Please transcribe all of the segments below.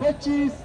25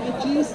25.